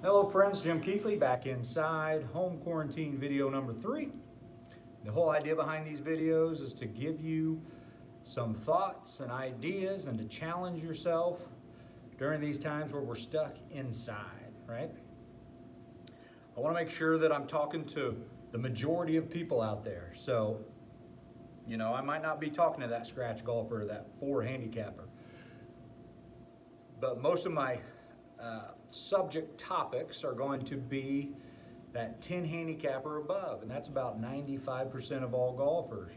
Hello friends, Jim Keithley back inside home quarantine video number 3. The whole idea behind these videos is to give you some thoughts and ideas and to challenge yourself during these times where we're stuck inside, right? I want to make sure that I'm talking to the majority of people out there. So, I might not be talking to that scratch golfer or that 4 handicapper, but most of my subject topics are going to be that 10 handicap or above, and that's about 95% of all golfers.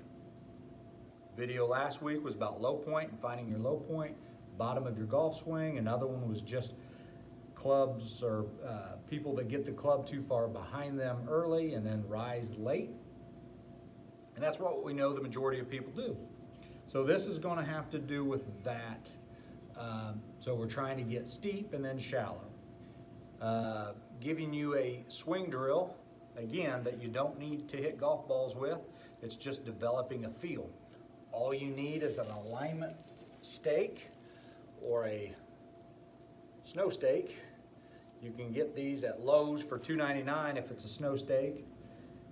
Video last week was about low point and finding your low point, bottom of your golf swing. Another one was just clubs or people that get the club too far behind them early and then rise late. And that's what we know the majority of people do. So this is going to have to do with that. So we're trying to get steep and then shallow. Giving you a swing drill, again, that you don't need to hit golf balls with. It's just developing a feel. All you need is an alignment stake or a snow stake. You can get these at Lowe's for $2.99 if it's a snow stake.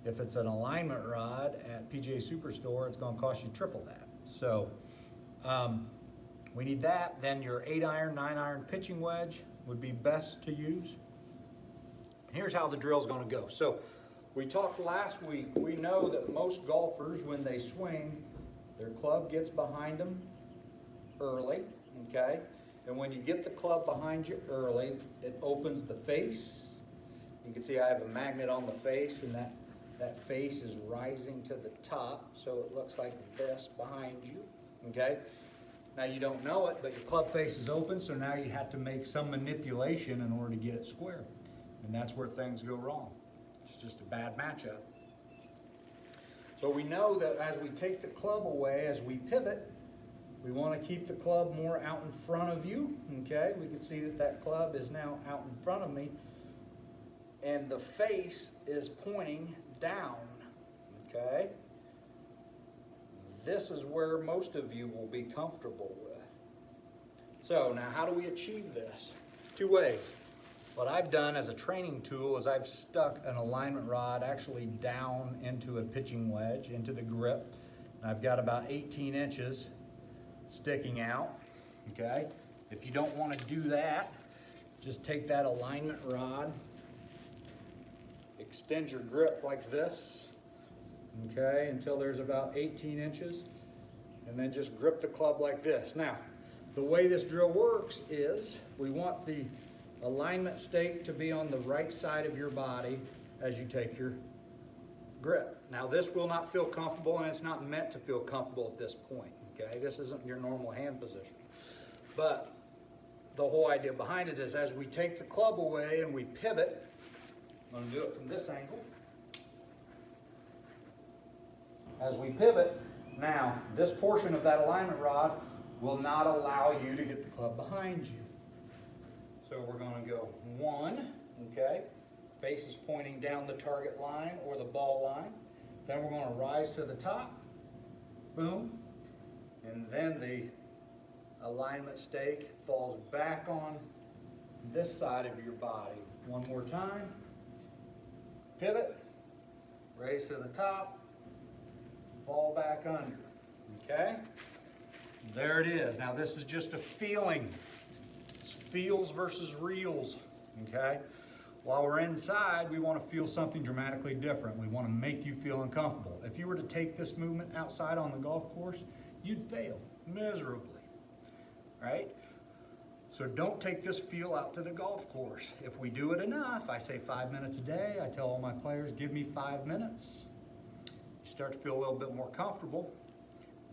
If it's an alignment rod at PGA Superstore, it's going to cost you triple that. So we need that. Then your 8-iron, 9-iron pitching wedge would be best to use. Here's how the drill is going to go. So we talked last week, we know that most golfers, when they swing, their club gets behind them early, okay? And when you get the club behind you early, it opens the face. You can see I have a magnet on the face, and that face is rising to the top, so it looks like this behind you, okay? Now you don't know it, but your club face is open, so now you have to make some manipulation in order to get it square. And that's where things go wrong. It's just a bad matchup. So we know that as we take the club away, as we pivot, we want to keep the club more out in front of you, okay? We can see that that club is now out in front of me, and the face is pointing down, okay? This is where most of you will be comfortable with. So now how do we achieve this? 2 ways. What I've done as a training tool is I've stuck an alignment rod actually down into a pitching wedge, into the grip. And I've got about 18 inches sticking out, okay? If you don't want to do that, just take that alignment rod, extend your grip like this, okay, until there's about 18 inches, and then just grip the club like this. Now, the way this drill works is we want the alignment stake to be on the right side of your body as you take your grip. Now, this will not feel comfortable, and it's not meant to feel comfortable at this point, okay? This isn't your normal hand position. But the whole idea behind it is as we take the club away and we pivot, I'm going to do it from this angle. As we pivot, now this portion of that alignment rod will not allow you to get the club behind you. So we're going to go 1, okay? Face is pointing down the target line or the ball line. Then we're going to rise to the top, boom, and then the alignment stake falls back on this side of your body. One more time, pivot, raise to the top, fall back under, okay? There it is. Now this is just a feeling. It's feels versus reels, okay? While we're inside, we want to feel something dramatically different. We want to make you feel uncomfortable. If you were to take this movement outside on the golf course, you'd fail miserably, right? So don't take this feel out to the golf course. If we do it enough, I say 5 minutes a day. I tell all my players, give me 5 minutes. You start to feel a little bit more comfortable,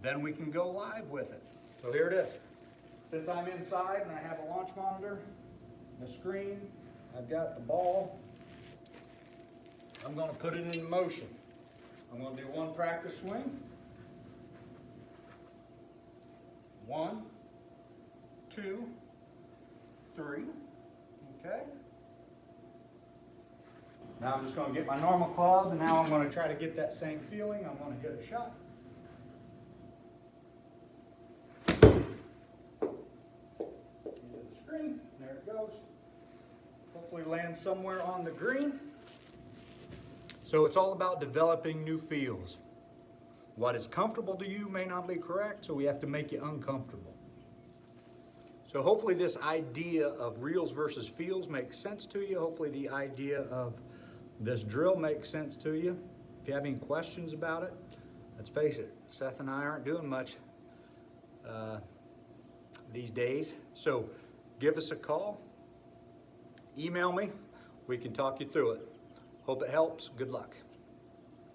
then we can go live with it. So here it is. Since I'm inside and I have a launch monitor, the screen, I've got the ball, I'm going to put it in motion. I'm going to do 1 practice swing. 1, 2, 3, okay? Now I'm just going to get my normal club, and now I'm going to try to get that same feeling. I'm going to hit a shot. Into the screen, there it goes. Hopefully land somewhere on the green. So it's all about developing new feels. What is comfortable to you may not be correct, so we have to make you uncomfortable. So hopefully this idea of reels versus feels makes sense to you. Hopefully the idea of this drill makes sense to you. If you have any questions about it, let's face it, Seth and I aren't doing much these days. So give us a call, email me, we can talk you through it. Hope it helps. Good luck.